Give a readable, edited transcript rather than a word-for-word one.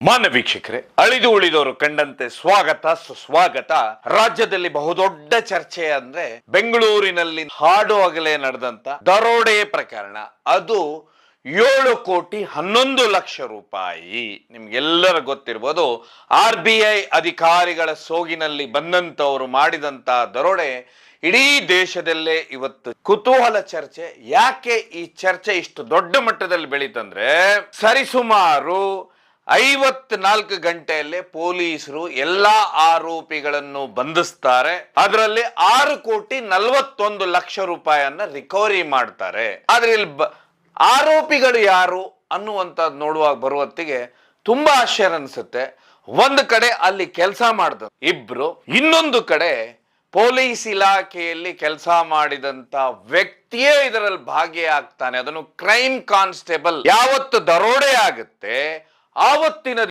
ಮಾನ್ಯ ವೀಕ್ಷಕರೇ, ಅಳಿದು ಉಳಿದವರು ಕಂಡಂತೆ ಸ್ವಾಗತ ಸುಸ್ವಾಗತ. ರಾಜ್ಯದಲ್ಲಿ ಬಹುದೊಡ್ಡ ಚರ್ಚೆ ಅಂದ್ರೆ ಬೆಂಗಳೂರಿನಲ್ಲಿ ಹಾಡು ಹಗಲೇ ನಡೆದಂತ ದರೋಡೆ ಪ್ರಕರಣ. ಅದು 7,11,00,000 ರೂಪಾಯಿ. ನಿಮ್ಗೆಲ್ಲರ ಗೊತ್ತಿರ್ಬೋದು, RBI ಅಧಿಕಾರಿಗಳ ಸೋಗಿನಲ್ಲಿ ಬಂದಂತವರು ಮಾಡಿದಂತ ದರೋಡೆ ಇಡೀ ದೇಶದಲ್ಲೇ ಇವತ್ತು ಕುತೂಹಲ ಚರ್ಚೆ. ಯಾಕೆ ಈ ಚರ್ಚೆ ಇಷ್ಟು ದೊಡ್ಡ ಮಟ್ಟದಲ್ಲಿ ಬೆಳೀತಂದ್ರೆ, ಸರಿಸುಮಾರು 54 ಗಂಟೆಯಲ್ಲೇ ಪೊಲೀಸರು ಎಲ್ಲಾ ಆರೋಪಿಗಳನ್ನು ಬಂಧಿಸ್ತಾರೆ. ಅದರಲ್ಲಿ 6,41,00,000 ರೂಪಾಯಿಯನ್ನ ರಿಕವರಿ ಮಾಡ್ತಾರೆ. ಆದ್ರೆ ಇಲ್ಲಿ ಆರೋಪಿಗಳು ಯಾರು ಅನ್ನುವಂಥದ್ದು ನೋಡುವಾಗ ಬರುವತ್ತಿಗೆ ತುಂಬಾ ಆಶ್ಚರ್ಯ ಅನ್ಸುತ್ತೆ. ಒಂದು ಕಡೆ ಅಲ್ಲಿ ಕೆಲಸ ಮಾಡಿದ ಇಬ್ರು, ಇನ್ನೊಂದು ಕಡೆ ಪೊಲೀಸ್ ಇಲಾಖೆಯಲ್ಲಿ ಕೆಲಸ ಮಾಡಿದಂತ ವ್ಯಕ್ತಿಯೇ ಇದರಲ್ಲಿ ಭಾಗಿಯಾಗ್ತಾನೆ. ಅದನ್ನು ಕ್ರೈಮ್ ಕಾನ್ಸ್ಟೇಬಲ್. ಯಾವತ್ತು ದರೋಡೆ ಆಗುತ್ತೆ ಆವತ್ತಿನ